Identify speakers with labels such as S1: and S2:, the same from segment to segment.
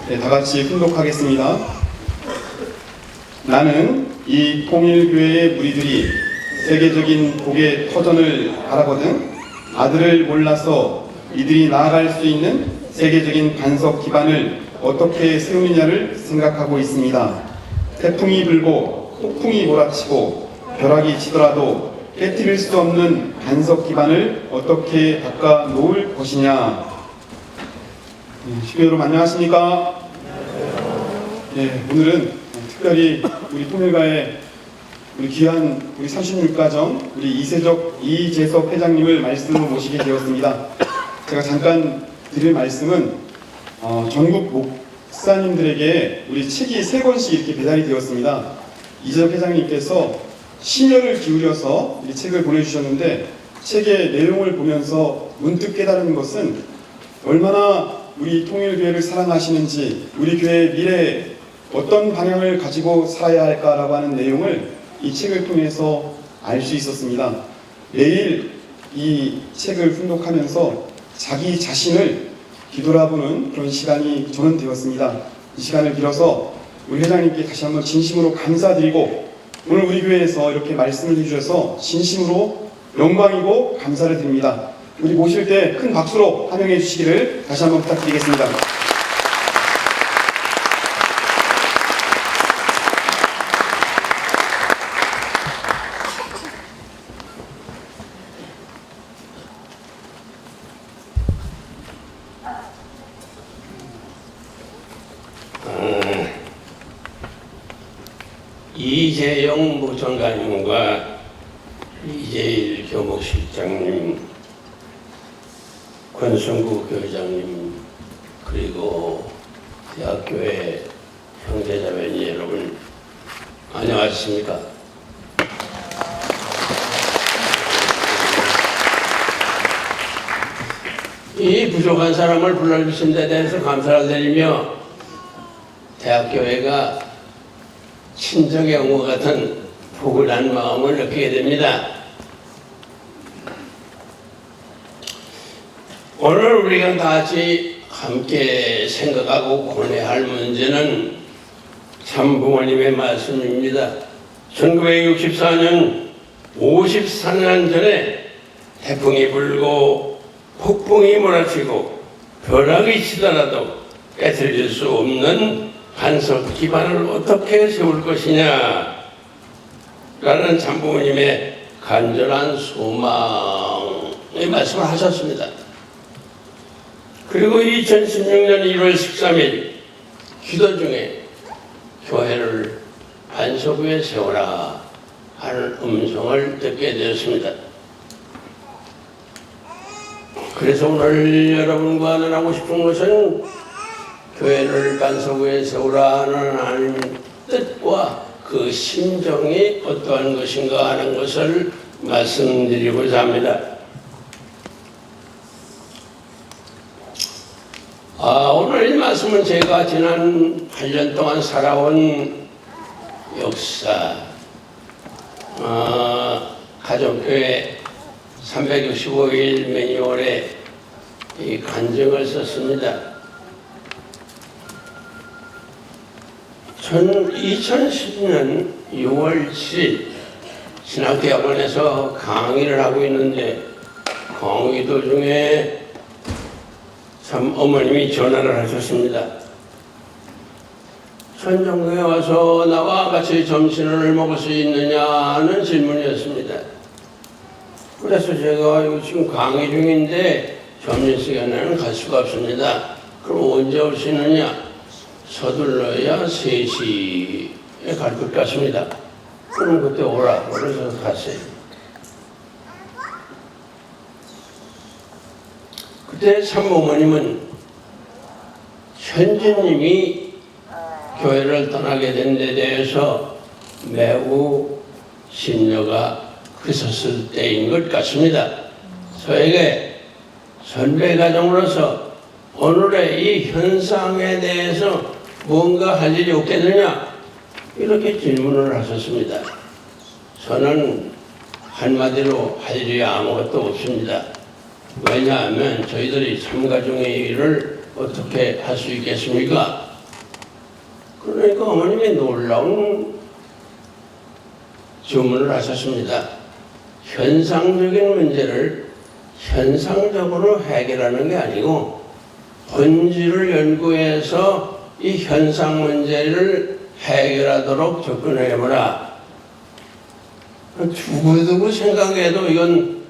S1: 네, 다 같이 훈독하겠습니다. 나는 이 통일교회의 무리들이 세계적인 복의 터전을 바라거든 아들을 몰라서 이들이 나아갈 수 있는 세계적인 반석 기반을 어떻게 세우느냐를 생각하고 있습니다. 태풍이 불고 폭풍이 몰아치고 벼락이 치더라도 깨뜨릴 수 없는 반석 기반을 어떻게 닦아 놓을 것이냐. 식구 여러분 안녕하십니까? 오늘은 특별히 우리 통일가의 우리 귀한 우리 36가정 우리 이재석 회장님을 말씀으로 모시게 되었습니다. 제가 잠깐 드릴 말씀은 전국 목사님들에게 우리 책이 3권씩 이렇게 배달이 되었습니다. 이재석 회장님께서 심혈을 기울여서 이 책을 보내주셨는데 책의 내용을 보면서 문득 깨달은 것은 얼마나 우리 통일교회를 사랑하시는지 우리 교회의 미래에 어떤 방향을 가지고 살아야 할까라고 하는 내용을 이 책을 통해서 알 수 있었습니다. 매일 이 책을 훈독하면서 자기 자신을 뒤돌아보는 그런 시간이 저는 되었습니다. 이 시간을 빌어서 우리 회장님께 다시 한번 진심으로 감사드리고 오늘 우리 교회에서 이렇게 말씀을 해주셔서 진심으로 영광이고 감사를 드립니다. 우리 모실 때 큰 박수로 환영해 주시기를 다시 한번 부탁드리겠습니다.
S2: 이재용 부총장님과 이재일 교목실장님, 권성구 교장님, 그리고 대학교의 형제자매님 여러분 안녕하십니까? 이 부족한 사람을 불러주신 데 대해서 감사를 드리며 대학교회가 친정의 옹호 같은 포근한 마음을 느끼게 됩니다. 오늘 우리가 같이 함께 생각하고 고뇌할 문제는 참 부모님의 말씀입니다. 1964년 54년 전에 태풍이 불고 폭풍이 몰아치고 벼락이 치더라도 깨트릴 수 없는 반석 기반을 어떻게 세울 것이냐 라는 참부모님의 간절한 소망의 말씀을 하셨습니다. 그리고 2016년 1월 13일 기도 중에 교회를 반석 위에 세워라 하는 음성을 듣게 되었습니다. 그래서 오늘 여러분과 나누고 싶은 것은 교회를 반석 위에 세우라 하는 하나님의 뜻과 그 심정이 어떠한 것인가 하는 것을 말씀드리고자 합니다. 오늘 이 말씀은 제가 지난 8년 동안 살아온 역사, 가정교회 365일 매뉴얼에 이 간증을 썼습니다. 2010년 6월 7일 신학대학원에서 강의를 하고 있는데 강의 도중에 참 어머님이 전화를 하셨습니다. 천정교에 와서 나와 같이 점심을 먹을 수 있느냐는 질문이었습니다. 그래서 제가 지금 강의 중인데 점심시간에는 갈 수가 없습니다. 그럼 언제 올 수 있느냐? 서둘러야 3시에 갈 것 같습니다. 그럼 그때 오라. 그래서 갔어요. 그때 참부모님은 현주님이 교회를 떠나게 된 데 대해서 매우 심려가 크셨을 때인 것 같습니다. 저에게 선배 가정으로서 오늘의 이 현상에 대해서 뭔가 할 일이 없겠느냐? 이렇게 질문을 하셨습니다. 저는 한마디로 할 일이 아무것도 없습니다. 왜냐하면 저희들이 삼가정의 일을 어떻게 할 수 있겠습니까? 그러니까 어머님이 놀라운 주문을 하셨습니다. 현상적인 문제를 현상적으로 해결하는 게 아니고 본질을 연구해서 이 현상 문제를 해결하도록 접근해보라. 두고두고 생각해도 이건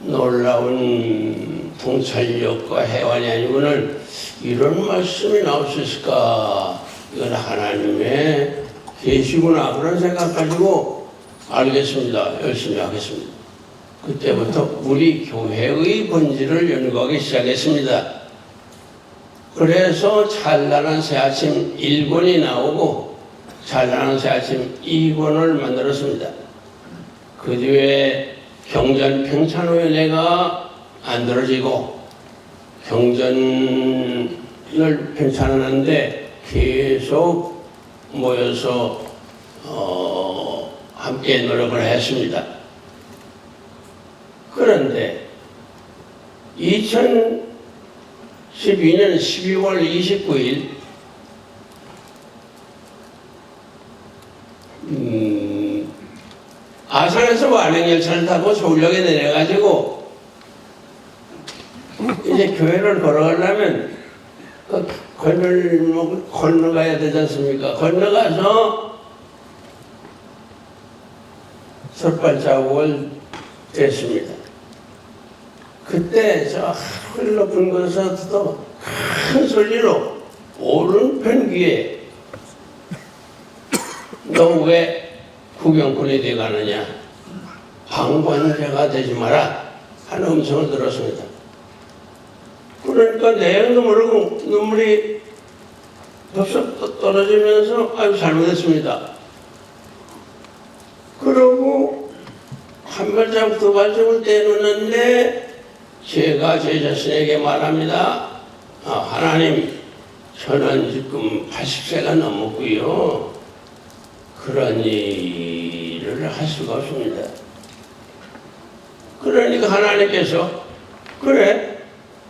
S2: 놀라운 통찰력과 해완이 아니고는 이런 말씀이 나올 수 있을까? 이건 하나님의 계시구나. 그런 생각 가지고 알겠습니다. 열심히 하겠습니다. 그때부터 우리 교회의 본질을 연구하기 시작했습니다. 그래서 찬란한 새아침 1권이 나오고 찬란한 새아침 2권을 만들었습니다. 그 뒤에 경전평찬위원회가 만들어지고 경전을 편찬하는데 계속 모여서 함께 노력을 했습니다. 그런데 2012년 12월 29일 아산에서 완행열차를 타고 서울역에 내려가지고 이제 교회를 걸어가려면 그 건널목을 건너가야 되지 않습니까? 건너가서 솥발자국을 댔습니다. 그때 저 하늘 높은 곳에서도 큰 소리로 오른편 귀에 너 왜 구경꾼이 돼가느냐, 방관자가 되지 마라 하는 음성을 들었습니다. 그러니까 내용도 모르고 눈물이 벌써 떨어지면서 아유 잘못했습니다. 그러고 한 발자국 두 발자국을 떼놓는데 제가 제 자신에게 말합니다. 하나님, 저는 지금 80세가 넘었고요. 그런 일을 할 수가 없습니다. 그러니까 하나님께서 그래?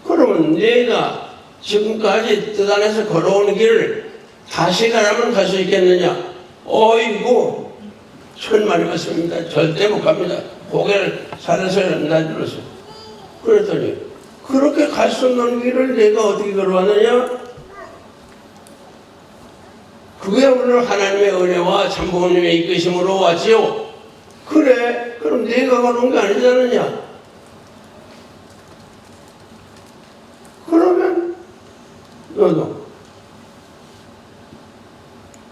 S2: 그러면 내가 지금까지 뜻안에서 걸어오는 길을 다시 가라면 갈 수 있겠느냐? 어이구, 천만의 말씀입니다. 절대 못 갑니다. 고개를 살에서 날들었어요. 그랬더니 그렇게 갈 수 없는 길을 내가 어떻게 걸어왔느냐? 그게 오늘 하나님의 은혜와 참부모님의 이끄심으로 왔지요. 그래, 그럼 내가 걸어온 게 아니지 않느냐? 그러면 너도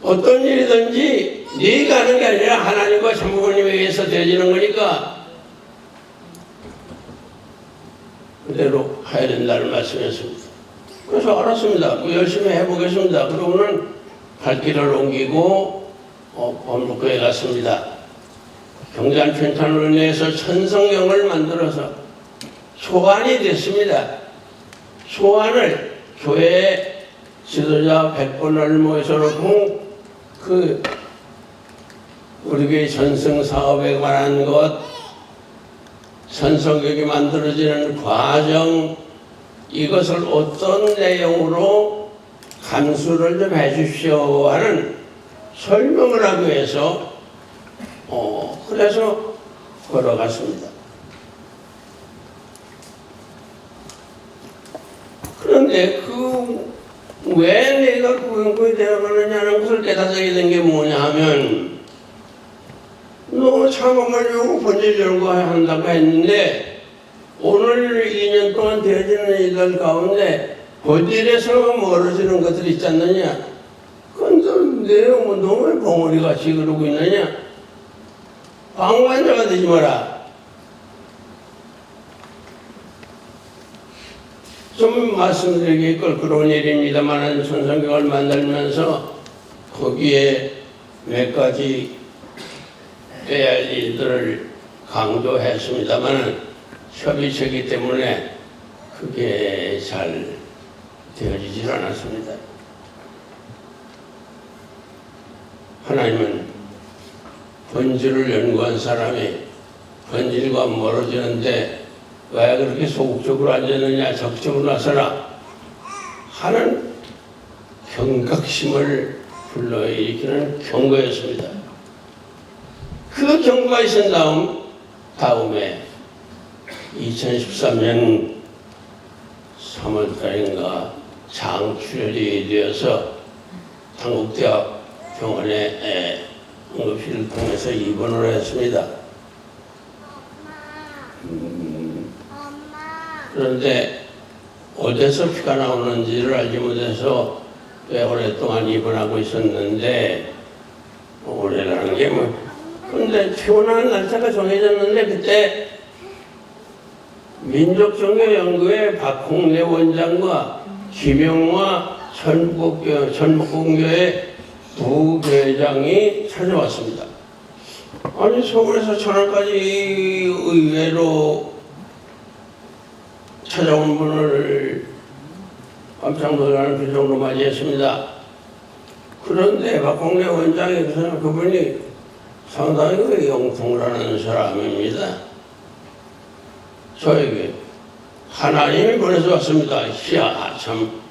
S2: 어떤 일이든지 네가 하는 게 아니라 하나님과 참부모님에 의해서 되어지는 거니까 그대로 해야 된다는 말씀이었습니다. 그래서 알았습니다. 뭐 열심히 해보겠습니다. 그러고는 갈 길을 옮기고 법무교에 갔습니다. 경전편찬위원회에서 천성경을 만들어서 초안이 됐습니다. 초안을 교회 지도자 100분을 모여서 놓고 우리 교회 전승 사업에 관한 것, 전성경이 만들어지는 과정, 이것을 어떤 내용으로 감수를 좀 해주십시오 하는 설명을 하기 위해서 그래서 걸어갔습니다. 그런데 왜 내가 구경꾼이 되어가느냐는 것을 깨닫게 된 게 뭐냐 하면 너 참음하려고 본질 연구한다고 했는데 오늘 2년 동안 되어지는 일들 가운데 본질에서 멀어지는 것들이 있지 않느냐? 그건 내가 너무 벙어리같이 그러고 있느냐? 방관자가 되지 마라. 좀 말씀드리기 껄끄러운 일입니다만 천성경을 만들면서 거기에 몇 가지 해야 할 일들을 강조했습니다만 협의체이기 때문에 그게 잘 되어지질 않았습니다. 하나님은 본질을 연구한 사람이 본질과 멀어지는데 왜 그렇게 소극적으로 앉았느냐, 적극적으로 나서라 하는 경각심을 불러일으키는 경고였습니다. 그 경고가 있은 다음에 2013년 3월달인가 장출혈이 되어서 한국대학 병원에 응급실을 통해서 입원을 했습니다. 그런데 어디서 피가 나오는지를 알지 못해서 꽤 오랫동안 입원하고 있었는데 올해라는 게 근데 퇴원하는 날짜가 정해졌는데 그때 민족종교연구회 박홍래 원장과 김영화 전북공교회 부회장이 찾아왔습니다. 아니 서울에서 천안까지 의외로 찾아온 분을 깜짝 놀라는 표정으로 맞이했습니다. 그런데 박홍래 원장이 그분이 상당히 영통을 하는 사람입니다. 저에게 하나님이 보내서 왔습니다. 이야, 참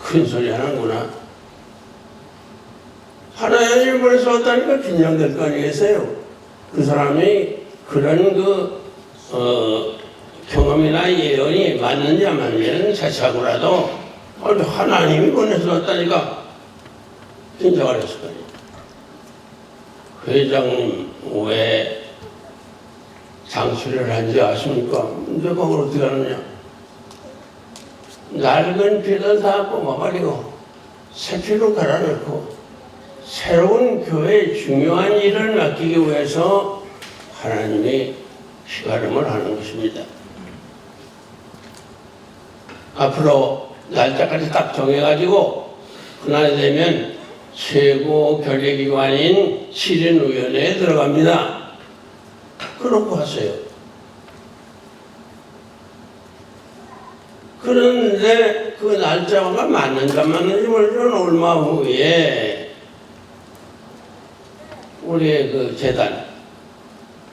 S2: 큰 소리 하는구나. 하나님이 보내서 왔다니까 긴장될 거 아니겠어요? 그 사람이 그런 경험이나 예언이 맞는지 안 맞는지는 자차고라도 하나님이 보내서 왔다니까 긴장을 했을 거예요. 회장님 왜 장수를 한지 아십니까? 내가 그걸 어떻게 하느냐? 낡은 피를 다 뽑아버리고 새 피로 갈아넣고 새로운 교회의 중요한 일을 맡기기 위해서 하나님이 시가름을 하는 것입니다. 앞으로 날짜까지 딱 정해가지고 그날이 되면 최고 결의기관인 시린위원회에 들어갑니다. 그렇고 하세요. 그런데 그 날짜가 맞는가 맞는지 모르지만 얼마 후에 우리의 그 재단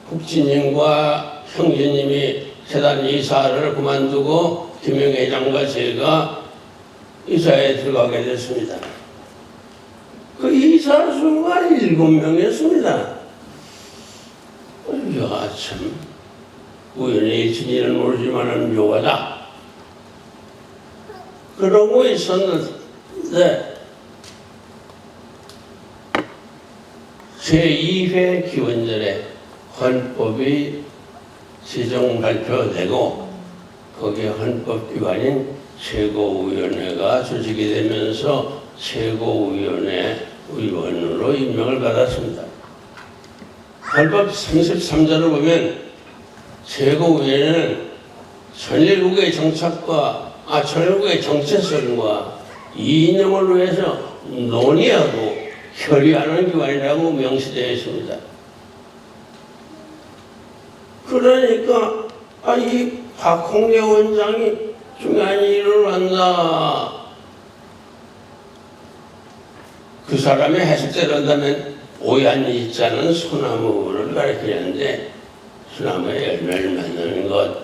S2: 국진님과 형제님이 재단 이사를 그만두고 김영 회장과 제가 이사에 들어가게 됐습니다. 그 이사 수가 7명이었습니다. 야, 참 우연의 일치인지는 모르지만 묘하다. 그러고 있었는데 제2회 기원절에 헌법이 제정 발표되고 거기에 헌법기관인 최고위원회가 조직이 되면서 최고위원회 의원으로 임명을 받았습니다. 헌법 33조를 보면 최고위원회는 전일국의 전일국의 정체성과 이념을 위해서 논의하고 협의하는 기관이라고 명시되어 있습니다. 그러니까 이 박홍래 원장이 중요한 일을 한다. 그 사람의 해석대로 한다면 오얀 자는 소나무를 가리키는데 소나무에 열매를 맺는 것,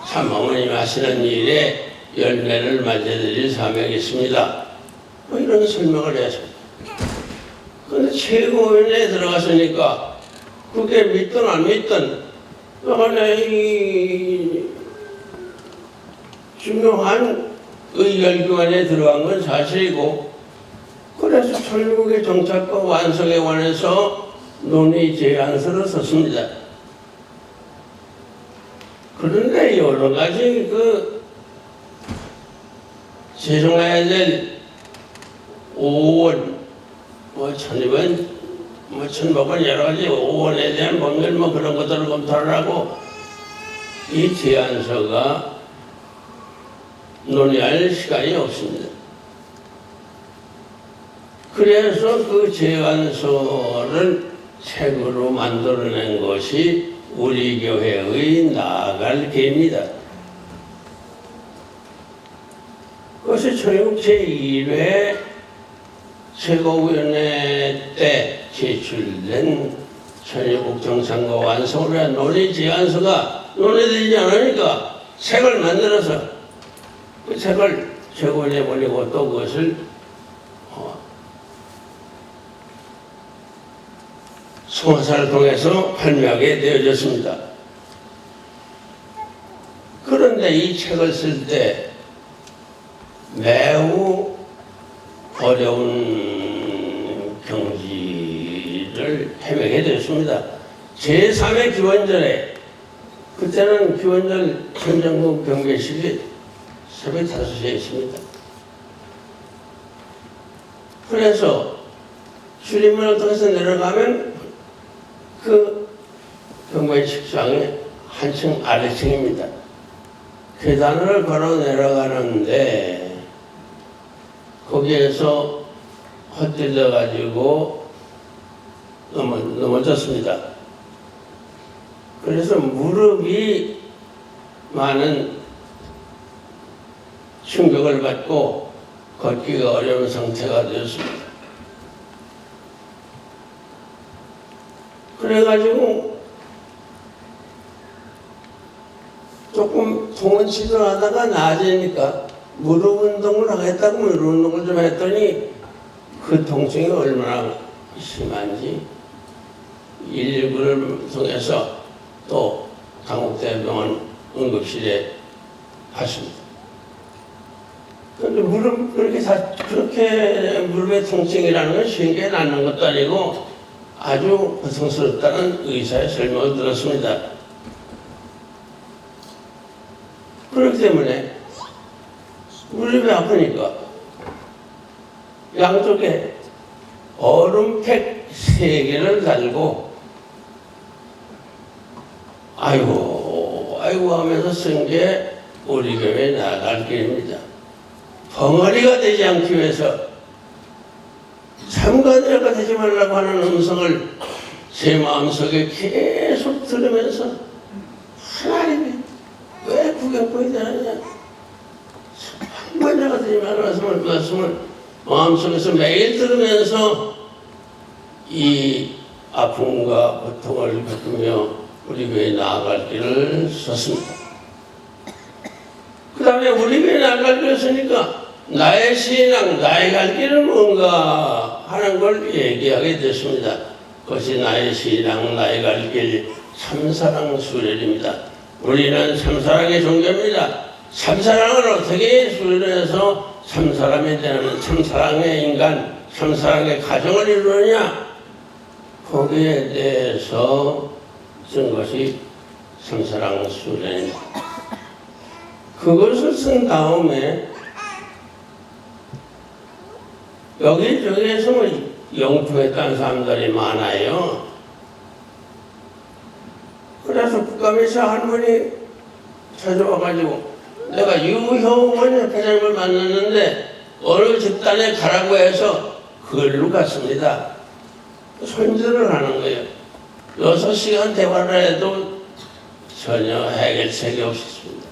S2: 참 어머님 하시는 일에 열매를 맞아드릴 사명이 있습니다. 이런 설명을 해서 근데 최고위원회에 들어갔으니까 그게 믿든 안 믿든 이 중요한 의결기관에 들어간 건 사실이고 그래서 전국의 정착과 완성에 관해서 논의 제안서를 썼습니다. 그런데 여러 가지 제정해야 될 5원, 천법은 여러 가지 5원에 대한 법률 그런 것들을 검토를 하고 이 제안서가 논의할 시간이 없습니다. 그래서 그 제안서를 책으로 만들어낸 것이 우리 교회의 나아갈 길입니다. 그것이 전국 제1회 최고위원회 때 제출된 전국 정상과 완성을 위한 논의 제안서가 논의되지 않으니까 책을 만들어서 그 책을 최고위원회에 보내고 또 그것을 송화사를 통해서 발매하게 되어졌습니다. 그런데 이 책을 쓸 때 매우 어려운 경지를 헤매게 되었습니다. 제3의 기원절에, 그때는 기원절 현장국 경배식이 새벽 5시에 있습니다. 그래서 출입문을 통해서 내려가면 그 경배식장의 한층 아래층입니다. 계단을 걸어 내려가는데 거기에서 헛들려 가지고 넘어졌습니다. 그래서 무릎이 많은 충격을 받고 걷기가 어려운 상태가 되었습니다. 그래가지고 조금 통은 치료하다가 나아지니까 무릎 운동을 하겠다고 무릎 운동을 좀 했더니 그 통증이 얼마나 심한지 119를 통해서 또 강북대병원 응급실에 갔습니다. 그런데 무릎 그렇게 무릎의 통증이라는 건 쉬운 게 낫는 것도 아니고 아주 고통스럽다는 의사의 설명을 들었습니다. 그렇기 때문에 무릎이 아프니까 양쪽에 얼음팩 3개를 달고 아이고 하면서 쓴 게 우리 교회 나갈 길입니다. 벙어리가 되지 않기 위해서 참관자가 되지 말라고 하는 음성을 제 마음속에 계속 들으면서 하나님이 왜 구경꾼이 되느냐, 참관자가 되지 말라는 말씀을 마음속에서 매일 들으면서 이 아픔과 고통을 겪으며 우리 교회에 나아갈 길을 썼습니다. 그 다음에 우리 교회에 나아갈 길을 쓰니까 나의 신앙, 나의 갈 길은 뭔가 하는 걸 얘기하게 됐습니다. 그것이 나의 신앙, 나의 갈 길, 참사랑 수련입니다. 우리는 참사랑의 종교입니다. 참사랑을 어떻게 수련해서 참사람이 되는 참사랑의 인간, 참사랑의 가정을 이루느냐? 거기에 대해서 쓴 것이 참사랑 수련입니다. 그것을 쓴 다음에 여기저기에서 영통했다는 사람들이 많아요. 그래서 국감에서 한 분이 찾아와가지고 내가 유효원 회장님을 만났는데 어느 집단에 가라고 해서 그걸로 갔습니다. 손질을 하는 거예요. 6시간 대화를 해도 전혀 해결책이 없었습니다.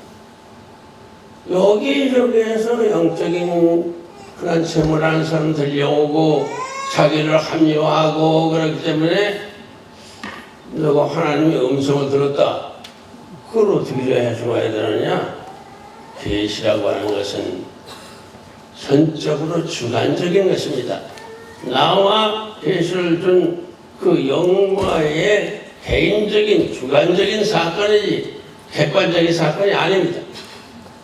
S2: 여기저기에서 영적인 그런 채무라는 사람 들려오고 자기를 합리화하고 그렇기 때문에 너가 하나님의 음성을 들었다. 그걸 어떻게 해줘야 되느냐? 계시라고 하는 것은 전적으로 주관적인 것입니다. 나와 계시를 준 그 영과의 개인적인 주관적인 사건이지 객관적인 사건이 아닙니다.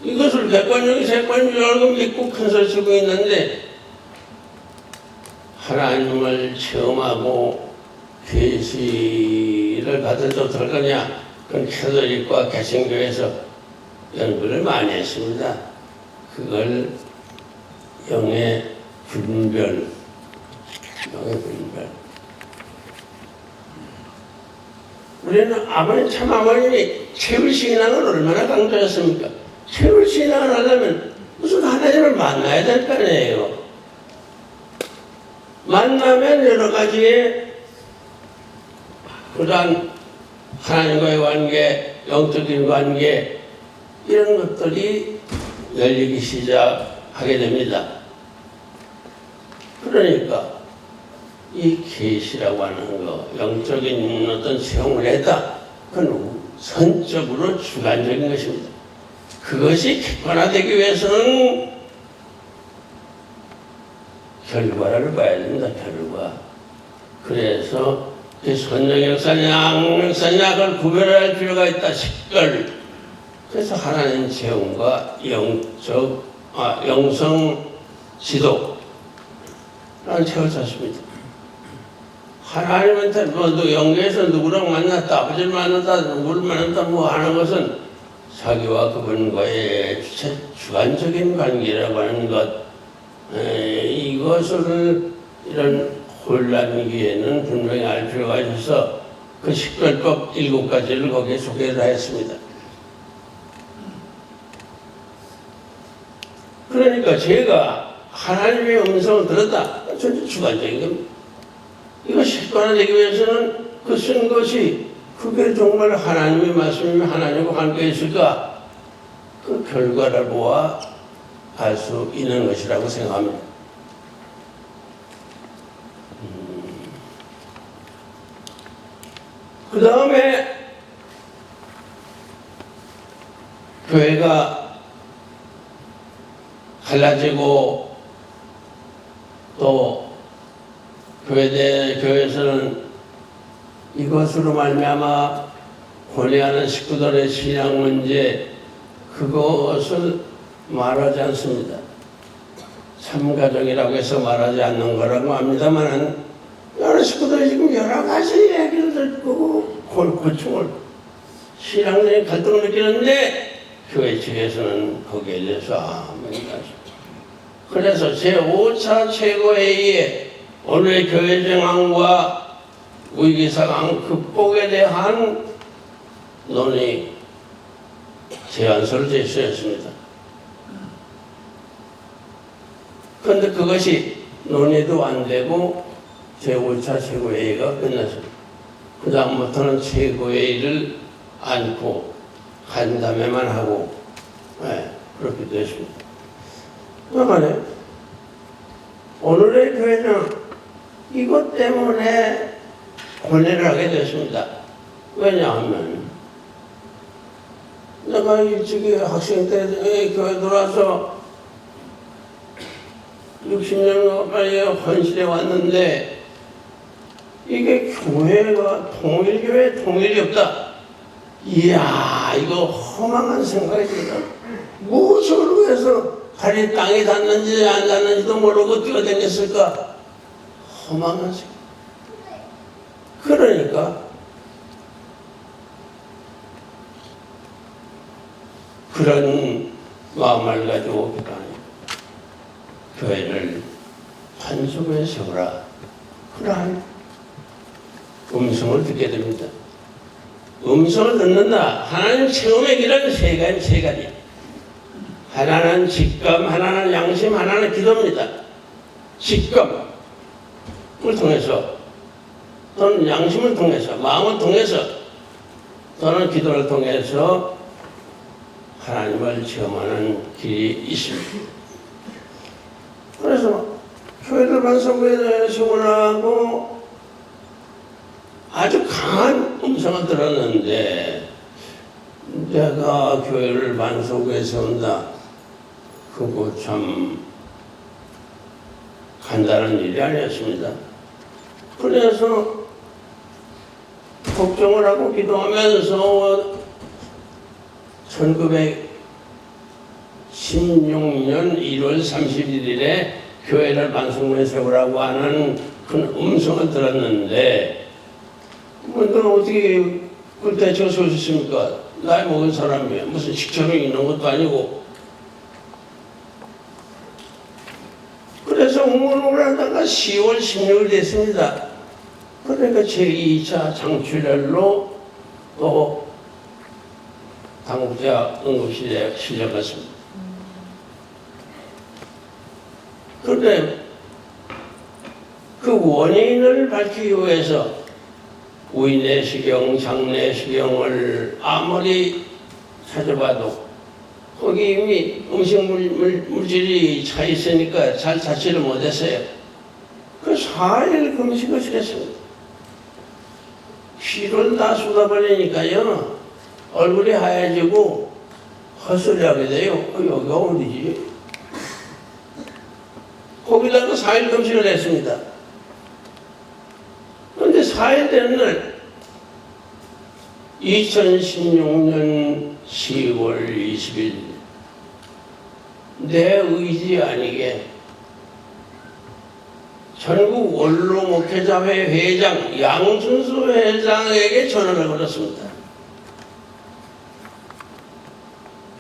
S2: 이것을 객관적인 사건인 줄 알고 믿고 큰소리 치고 있는데 하나님을 체험하고 계시를 받아도 될 거냐? 그건 캐톨릭과 개신교에서 연구를 많이 했습니다. 그걸 영의 분별. 우리는 참 아버님이 채울신앙을 얼마나 강조했습니까? 채울신앙을 하려면 무슨 하나님을 만나야 될 거 아니에요. 만나면 여러 가지의 그러한 하나님과의 관계, 영적인 관계 이런 것들이 열리기 시작하게 됩니다. 그러니까 이 계시라고 하는 거, 영적인 어떤 체험을 했다. 그건 선적으로 주관적인 것입니다. 그것이 객관화되기 위해서는 결과를 봐야 됩니다. 결과. 그래서 선정역사냐 양역사냐 그걸 구별할 필요가 있다. 식별. 그래서 하나님 체험과 영성 지도라는 책을 썼습니다. 하나님한테 영계에서 누구랑 만났다, 아버지를 만났다, 누구를 만났다 뭐 하는 것은 자기와 그분과의 주관적인 관계라고 하는 것, 이것을 이런 혼란기에는 분명히 알 필요가 있어서 그 식별법 7가지를 거기에 소개를 했습니다. 그러니까 제가 하나님의 음성을 들었다. 전혀 주관적인 겁니다. 이거 실천하기 위해서는 그 쓴 것이 그게 정말 하나님의 말씀이면 하나님과 관계가 있을까? 그 결과를 보아 알 수 있는 것이라고 생각합니다. 그 다음에 교회가 갈라지고 또 교회에서는 이것으로 말미암아 권위하는 식구들의 신앙 문제 그것을 말하지 않습니다. 참가정이라고 해서 말하지 않는 거라고 합니다만 여러 식구들이 지금 여러 가지 얘기를 듣고 고충을 신앙적인 갈등을 느끼는데 교회 측에서는 거기에 대해서 아무 얘기 안 합니다. 그래서 제5차 최고회의에 오늘의 교회 정황과 위기 상황 극복에 대한 논의 제안서를 제시했습니다. 그런데 그것이 논의도 안 되고 제5차 최고회의가 끝났습니다. 그 다음부터는 최고회의를 안고 간담회만 하고 그렇게 됐습니다. 그러니까 오늘의 교회는 이것 때문에 고뇌를 하게 됐습니다. 왜냐하면 내가 일찍이 학생 때 교회 들어와서 60년 가까이 헌신해 왔는데 이게 교회가 통일교회 통일이 없다. 이야 이거 허망한 생각이 듭니다. 무엇으로 해서 발이 땅에 닿는지 안 닿는지도 모르고 뛰어다녔을까? 허망한 생각. 그러니까 그런 마음을 가지고 교회를 한쪽에 세우라. 그러한 음성을 듣게 됩니다. 음성을 듣는다. 하나님 체험의 길은 세 가지. 하나는 직감, 하나는 양심, 하나는 기도입니다. 직감을 통해서 또는 양심을 통해서 마음을 통해서 또는 기도를 통해서 하나님을 체험하는 길이 있습니다. 그래서 교회를 반성교회에 세우라고 아주 강한 음성을 들었는데 내가 교회를 반석에 세운다. 그거 참 간단한 일이 아니었습니다. 그래서 걱정을 하고 기도하면서 1916년 1월 31일에 교회를 반석에 세우라고 하는 그 음성을 들었는데 너 어떻게 그때 저 서셨습니까? 나이 먹은 사람이에요. 무슨 식처럼 있는 것도 아니고. 그래서 응원을 하다가 10월 16일 됐습니다. 그러니까 제2차 장출혈로 또 당국자 응급실에 실려갔습니다. 그런데 그 원인을 밝히기 위해서 위내시경, 장내시경을 아무리 찾아봐도 거기 이미 음식물질이 차 있으니까 잘 자취를 못했어요. 그 4일 금식을 했습니다. 피를 다 쏟아버리니까요 얼굴이 하얘지고 헛소리하게 돼요. 여기가 어디지? 거기다가 4일 금식을 했습니다. 그런데 24일 되는 날 2016년 10월 20일 내 의지 아니게 전국 원로 목회자회 회장 양준수 회장에게 전화를 걸었습니다.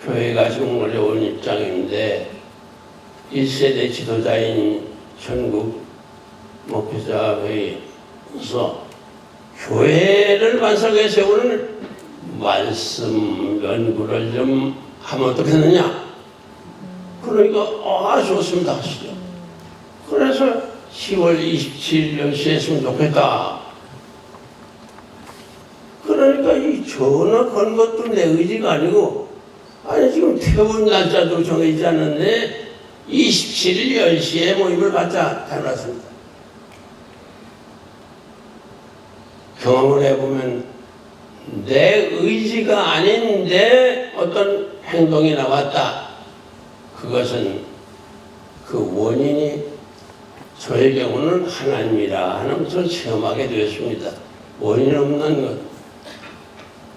S2: 교회가 지금 어려운 입장인데 1세대 지도자인 전국 목회자회에서 교회를 반석에 세우는 말씀 연구를 좀 하면 어떻겠느냐? 그러니까 좋습니다 하시죠. 그래서 10월 27일 10시에 했으면 좋겠다. 그러니까 이 전화 건 것도 내 의지가 아니고 아니 지금 퇴원 날짜도 정해지지 않는데 27일 10시에 모임을 갖자 해놨습니다. 경험을 해보면 내 의지가 아닌데 어떤 행동이 나왔다. 그것은 그 원인이 저의 경우는 하나님이라 하는 것을 체험하게 되었습니다. 원인 없는 것,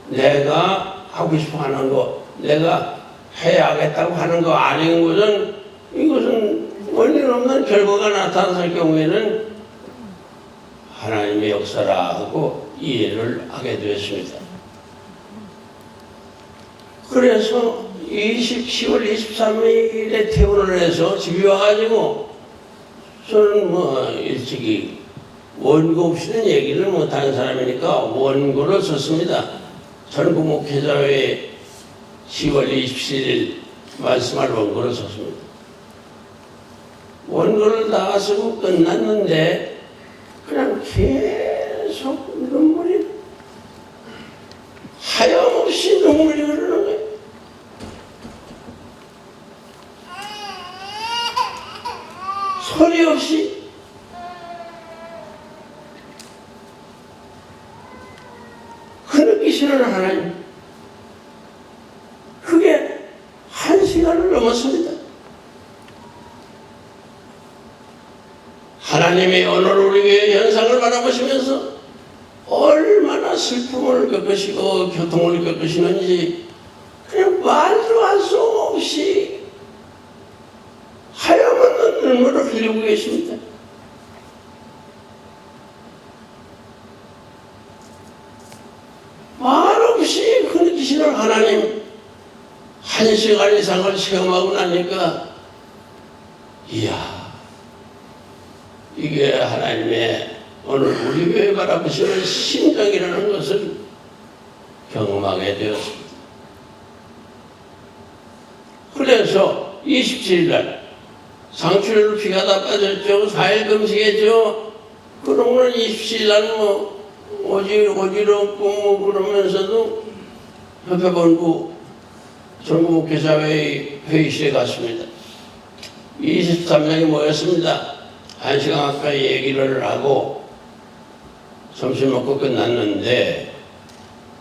S2: 내가 하고 싶어 하는 것, 내가 해야겠다고 하는 거 아닌 것은 이것은 원인 없는 결과가 나타났을 경우에는 하나님의 역사라 하고 이해를 하게 되었습니다. 그래서 10월 23일에 퇴원을 해서 집에 와가지고 저는 일찍이 원고 없이는 얘기를 못하는 사람이니까 원고를 썼습니다. 전국 목회자회 10월 27일 말씀할 원고를 썼습니다. 원고를 다 쓰고 끝났는데 그냥 계속 눈물이 하염없이 눈물이 흐르는 거예요. 소리 없이 흐느끼시는 하나님, 그게 1시간을 넘었습니다. 하나님의 오늘 우리 교회 현상을 바라보시면서 얼마나 슬픔을 겪으시고 고통을 겪으시는지 그냥 말도 할 수 없이 하염없는 눈물을 흘리고 계십니다. 말없이 흐느끼시는 하나님, 1시간 이상을 체험하고 나니까 이야, 이게 하나님의 오늘 우리 교회 바라보시는 심정이라는 것을 경험하게 되었습니다. 그래서 27일 날 상추를 피가 다 빠졌죠. 4일 금식했죠. 그러면 27일 날 어지럽고 그러면서도 협회본부 전국목회자회 회의실에 갔습니다. 23명이 모였습니다. 1시간 가까이 얘기를 하고 점심 먹고 끝났는데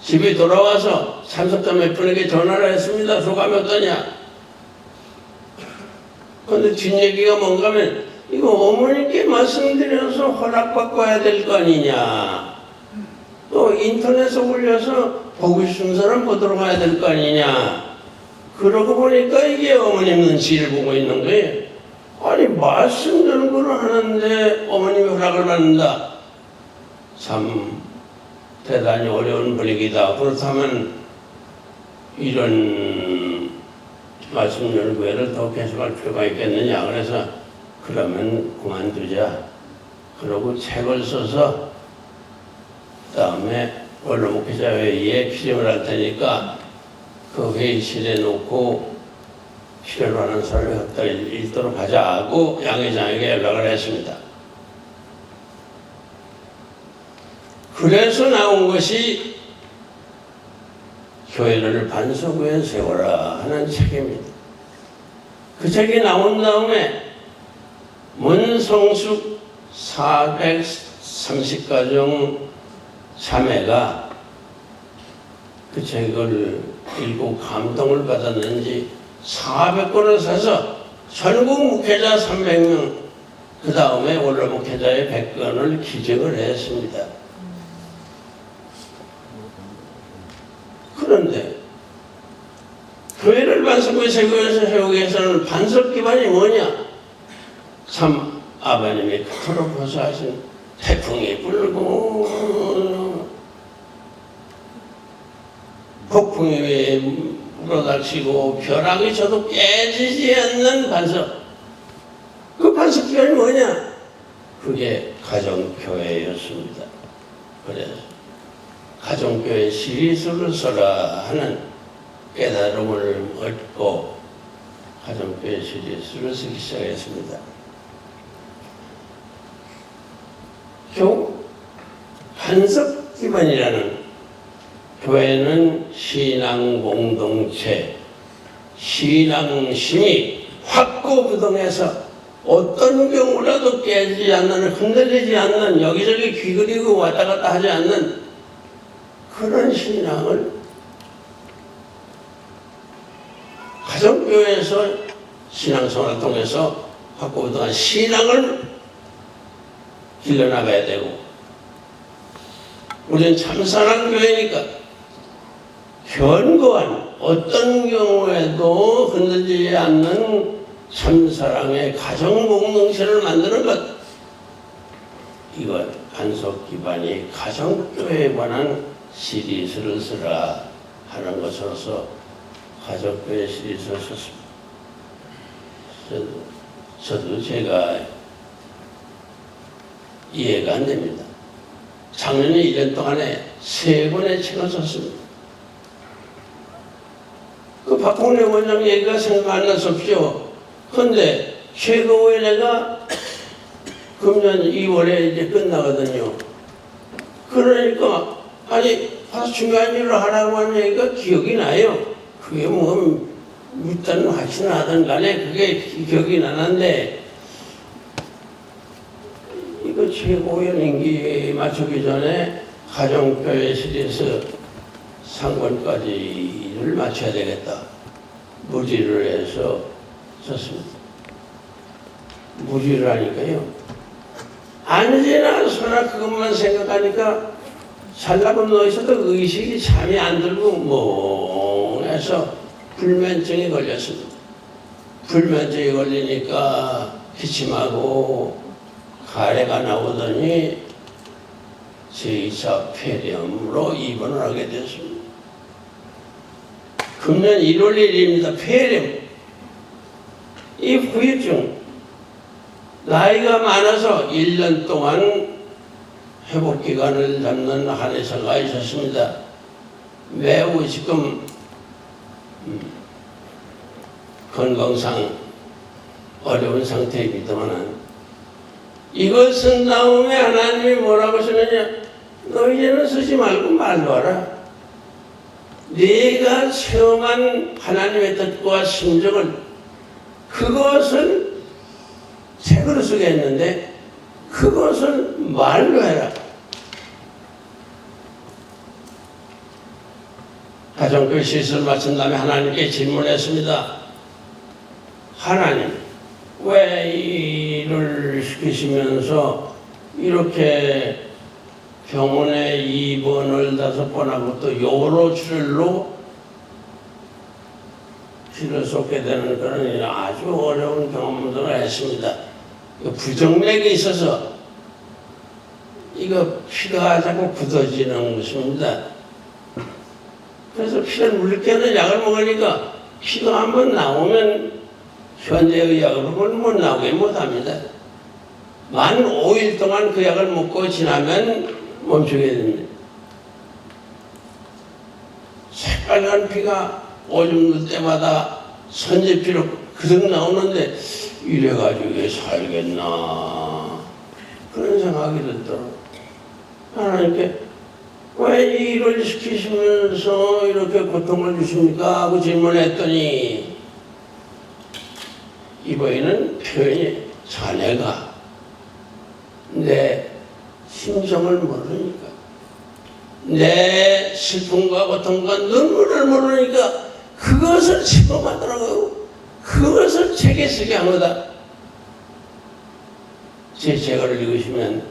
S2: 집에 돌아와서 참석자 몇 분에게 전화를 했습니다. 소감이 어떠냐? 그런데 뒷얘기가 뭔가 하면 이거 어머니께 말씀드려서 허락받고 해야 될 거 아니냐, 또 인터넷에 올려서 보고 싶은 사람 보도록 해야 될 거 아니냐. 그러고 보니까 이게 어머님 눈치를 보고 있는 거예요. 아니 말씀드리는 걸 하는데 어머님이 허락을 받는다. 참 대단히 어려운 분위기다. 그렇다면 이런 말씀 연구회를 더 계속할 필요가 있겠느냐. 그래서 그러면 그만두자. 그러고 책을 써서 그다음에 원로 목회자회의에 피력을 할 테니까 그 회의실에 놓고 필요로 하는 사람이 갖다 읽도록 하자 하고 양 회장에게 연락을 했습니다. 그래서 나온 것이 교회를 반석에 세워라 하는 책입니다. 그 책이 나온 다음에 문성숙 430가정 자매가 그 책을 읽고 감동을 받았는지 400권을 사서 전국 목회자 300명, 그 다음에 원로 목회자의 100권을 기증을 했습니다. 교회를 반석으로 세우기 위해서는 반석 기반이 뭐냐? 참 아버님이 그토록 고소하신 태풍이 불고 폭풍이 불어닥치고 벼락이 쳐도 깨지지 않는 반석. 그 반석 기반이 뭐냐? 그게 가정교회였습니다. 그래서 가정교회 시리즈를 써라 하는 깨달음을 얻고 가정교회 시리즈를 쓰기 시작했습니다. 반석 기반이라는 교회는 신앙 공동체, 신앙심이 확고부동해서 어떤 경우라도 깨지지 않는, 흔들리지 않는, 여기저기 귀그리고 왔다 갔다 하지 않는 그런 신앙을 가정교회에서 신앙생활을 통해서 확고부동한 신앙을 길러나가야 되고, 우리는 참사랑 교회니까 견고한 어떤 경우에도 흔들리지 않는 참사랑의 가정 공동체를 만드는 것, 이건 반석 기반이 가정교회에 관한 시리즈를 쓰라 하는 것으로서 가정교회 시리즈를 썼습니다. 저도 제가 이해가 안 됩니다. 작년에 1년 동안에 3권의 책을 썼습니다. 그 박홍래 원장 얘기가 생각 안 나섭죠. 그런데 최고위원회가 금년 2월에 이제 끝나거든요. 그러니까 아니 가서 중요한 일을 하라고 하는 얘기가 기억이 나요. 그게 뭐 묻든 하시든 하든 간에 그게 기억이 나는데, 이거 최고위원 임기 마치기 전에 가정교회 시리즈 상권까지를 마쳐야 되겠다. 무리를 해서 썼습니다. 무리를 하니까요. 안지나 소나 그것만 생각하니까 살라고 누워있어도 의식이 잠이 안 들고 멍해서 불면증이 걸렸습니다. 불면증이 걸리니까 기침하고 가래가 나오더니 제2차 폐렴으로 입원을 하게 됐습니다. 금년 1월 1일입니다. 폐렴. 이 후유증. 나이가 많아서 1년 동안 회복기간을 잡는 한의사가 있었습니다. 매우 지금 건강상 어려운 상태입니다만, 이것은 나오면 하나님이 뭐라고 하시느냐? 너 이제는 쓰지 말고 말로 하라. 네가 체험한 하나님의 뜻과 심정을, 그것을 책으로 쓰게 했는데 그것을 말로 해라. 가정교회 시설을 마친 다음에 하나님께 질문했습니다. 하나님, 왜 일을 시키시면서 이렇게 병원에 입원을 5번 하고 또 요로 출혈로 피를 쏟게 되는 그런 아주 어려운 경험들을 했습니다. 부정맥이 있어서 이거 피가 자꾸 굳어지는 것입니다. 그래서 피를 물게 하는 약을 먹으니까 피가 한번 나오면 현대의학으로는 못 나오게 못합니다. 만 5일 동안 그 약을 먹고 지나면 멈추게 됩니다. 새빨간 피가 오줌 누를 때마다 선제피로 그득 나오는데 이래가지고 이게 살겠나 그런 생각이 들더라고요. 하나님께 왜 일을 시키시면서 이렇게 고통을 주십니까? 하고 질문했더니 이번에는 표현이 자네가 내 심정을 모르니까, 내 슬픔과 고통과 눈물을 모르니까 그것을 침범하더라고요. 그것을 책에 쓰게 한 거다. 제 책을 읽으시면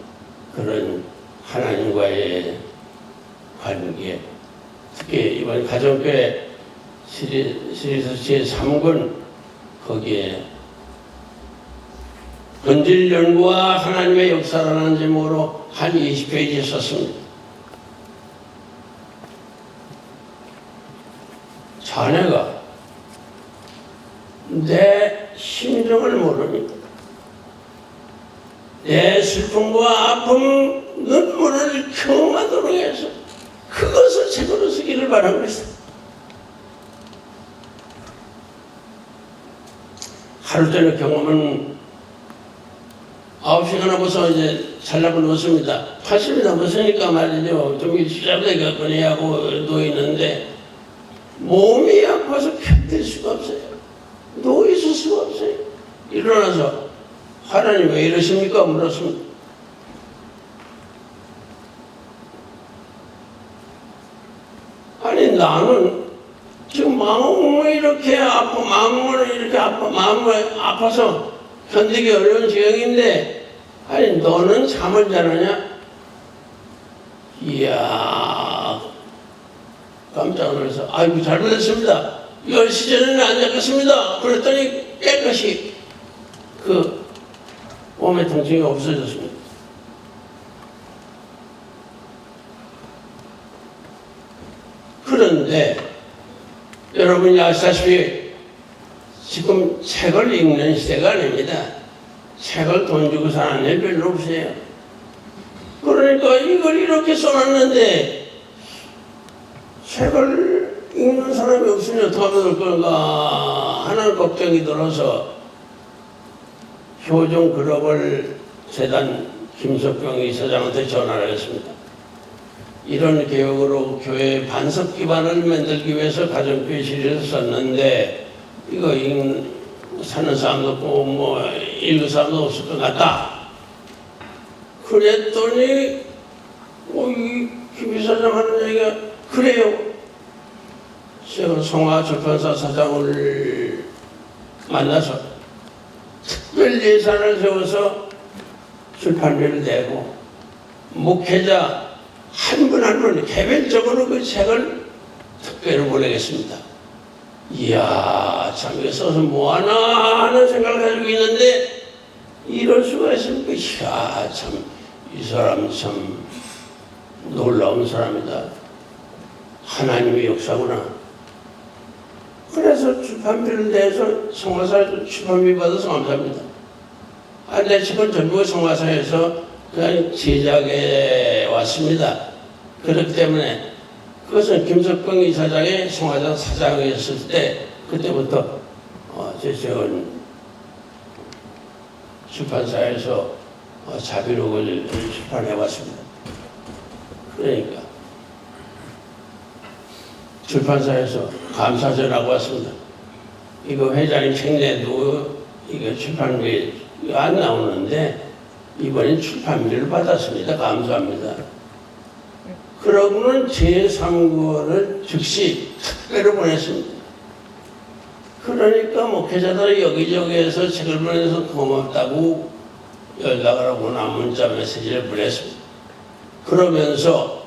S2: 그런 하나님과의 관계, 특히 이번 가정교회 시리즈 제3권 거기에 본질 연구와 하나님의 역사라는 제목으로 한 20페이지 썼습니다. 자네가 내 심정을 모르니까 내 슬픔과 아픔, 눈물을 경험하도록 해서 그것을 책으로 쓰기를 바라고 했어. 하루 전에 경험은 9시간 하고서 이제 살라고 누웠습니다. 80이 넘었으니까 말이죠. 좀 일시잡되겠거니 하고 누워있는데 몸이 아파서 견딜 수가 없어요. 누워있을 수가 없어요. 일어나서 하나님 왜 이러십니까? 물었습니다. 아니 나는 지금 마음이 이렇게 아파, 마음이 아파서 견디기 어려운 지경인데, 아니 너는 잠을 자느냐? 이야, 깜짝 놀라서 아이고 잘못했습니다. 10시 전에는 안 잤겠습니다. 그랬더니 깨끗이 그 몸의 통증이 없어졌습니다. 그런데 여러분이 아시다시피 지금 책을 읽는 시대가 아닙니다. 책을 돈 주고 사는 일 별로 없어요. 그러니까 이걸 이렇게 써놨는데 책을 읽는 사람이 없으니 어떻게 될 건가 하는 걱정이 들어서 효종 글로벌 재단 김석경 이사장한테 전화를 했습니다. 이런 개혁으로 교회 반석 기반을 만들기 위해서 가정교회 시리즈를 썼는데 이거 사는 사람도 없고 뭐 읽는 사람도 없을 것 같다. 그랬더니 이 김 이사장 하는 얘기가 그래요. 제가 성화출판사 사장을 만나서 특별 예산을 세워서 출판비를 내고 목회자 한 분 한 분 개별적으로 그 책을 특별히 보내겠습니다. 이야, 참 이거 써서 뭐하나 하는 생각을 가지고 있는데 이럴 수가 있습니까? 이야, 참 이 사람 참 놀라운 사람이다. 하나님의 역사구나. 그래서 출판비를 내서 성화사 출판비 받아서 감사합니다. 내 책은 전부 성화사에서 그냥 제작해 왔습니다. 그렇기 때문에 그것은 김석경 이사장의 성화사 사장이었을 때 그때부터 제 책은 출판사에서 자비록을 출판해 왔습니다. 그러니까 출판사에서 감사전하고 왔습니다. 이거 회장님 책 내도 이거 출판비 안 나오는데 이번엔 출판비를 받았습니다. 감사합니다. 그러고는 제3권을 즉시 특별히 보냈습니다. 그러니까 목회자들이 여기저기에서 책을 보내서 고맙다고 연락을 하거나 문자 메시지를 보냈습니다. 그러면서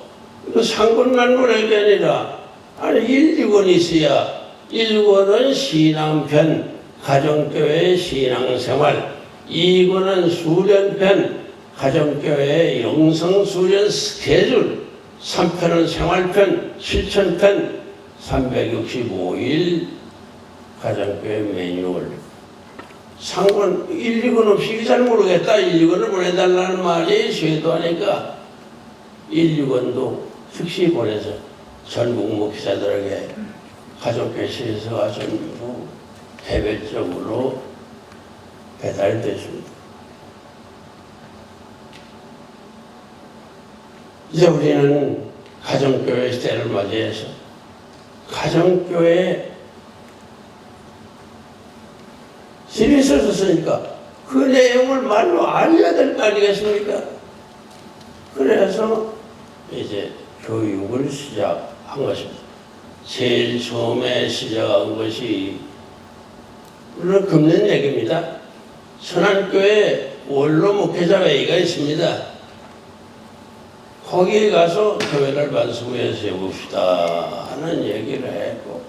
S2: 이거 상권만 보낸 게 아니라 아니 1, 2권이 있어야 1권은 신앙편, 가정교회의 신앙생활, 2권은 수련편, 가정교회의 영성수련 스케줄, 3편은 생활편, 실천편, 365일 가정교회 매뉴얼. 상권 1, 2권 없이 잘 모르겠다. 1, 2권을 보내달라는 말이 쇄도하니까 1, 2권도 즉시 보내서 전국 목회자들에게 가정교회 시에서가 전부 개별적으로 배달됐습니다. 이제 우리는 가정교회 시대를 맞이해서 가정교회 시리즈를 썼으니까 그 내용을 말로 알려야 될 거 아니겠습니까? 그래서 이제 교육을 시작한 것입니다. 제일 처음에 시작한 것이 물론 금년 얘기입니다. 선안교회 원로 목회자 회의가 있습니다. 거기에 가서 교회를 반석위에 세웁시다 하는 얘기를 했고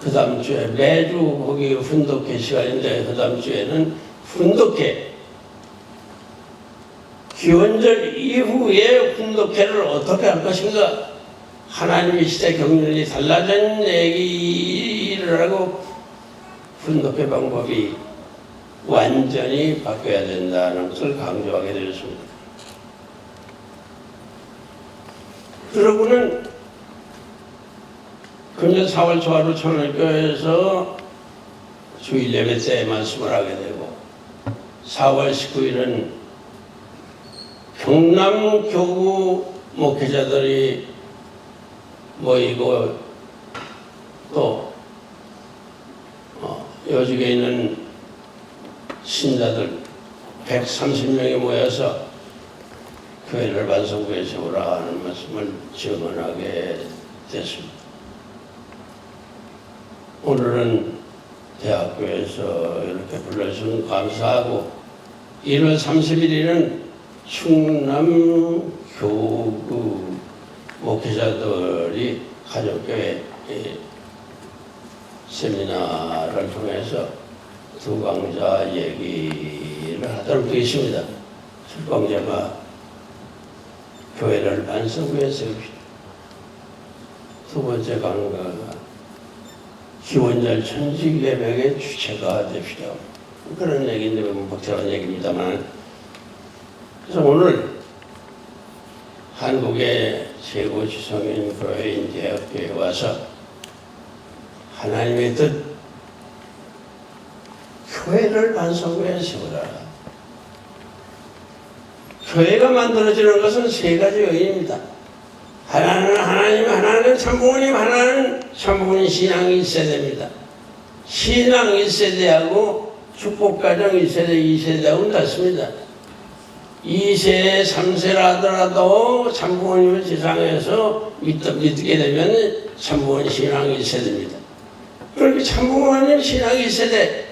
S2: 그 다음 주에 매주 거기 훈독회 시간인데 그 다음 주에는 훈독회 기원절 이후에 훈독회를 어떻게 할 것인가 하나님의 시대 경륜이 달라진 얘기를 하고 훈독회 방법이 완전히 바뀌어야 된다는 것을 강조하게 되었습니다. 그러고는 금년 4월 초하루 천월교회에서 주일 예배 때 말씀을 하게 되고 4월 19일은 경남 교구 목회자들이 모이고 또 요직에 있는 신자들 130명이 모여서 교회를 반석구에 세우라 하는 말씀을 증언하게 됐습니다. 오늘은 대학교에서 이렇게 불러주셔서 감사하고 1월 30일에는 충남 교구 목회자들이 가족교회 세미나를 통해서 두 강자 얘기를 하도록 되어 있습니다. 첫 강자가 교회를 반석구에 세웁시다. 두 번째 강자가 기원절 천직 예배의 주체가 됩시다. 그런 얘기인데 복잡한 얘기입니다만 그래서 오늘 한국의 최고 지성인 교회인 대학교에 와서 하나님의 뜻 교회를 반석구에 세우라. 교회가 만들어지는 것은 세 가지 요인입니다. 하나는 하나님, 하나는 참부모님, 하나는 참부모님 신앙이 있어야 됩니다. 신앙 1세대하고 축복가정 1세대, 2세대하고는 같습니다. 2세, 3세라 하더라도 참부모님을 지상에서 믿게 되면 참부모님 신앙 1세대입니다. 그렇게 참부모님 신앙 1세대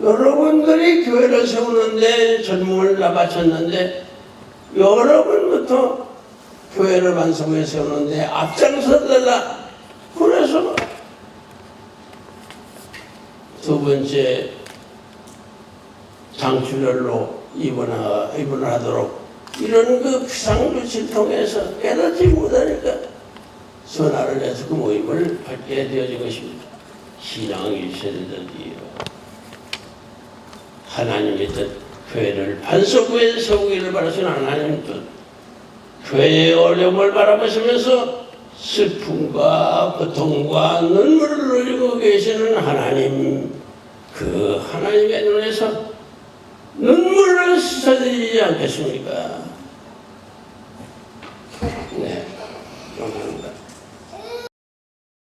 S2: 여러분들이 교회를 세우는데 젊음을 바쳤는데 여러분부터 교회를 반석구에 세우는데 앞장서달라. 그래서 두 번째 장출혈로 입원을 하도록 이런 그 비상조치를 통해서 깨닫지 못하니까 전화를 해서 그 모임을 갖게 되어진 것입니다. 신앙 1세대들이요. 하나님의 뜻, 교회를 반석구에 세우기를 바라시는 하나님의 뜻, 교회의 어려움을 바라보시면서 슬픔과 고통과 눈물을 흘리고 계시는 하나님, 그 하나님의 눈에서 눈물을 씻어드리지 않겠습니까? 네.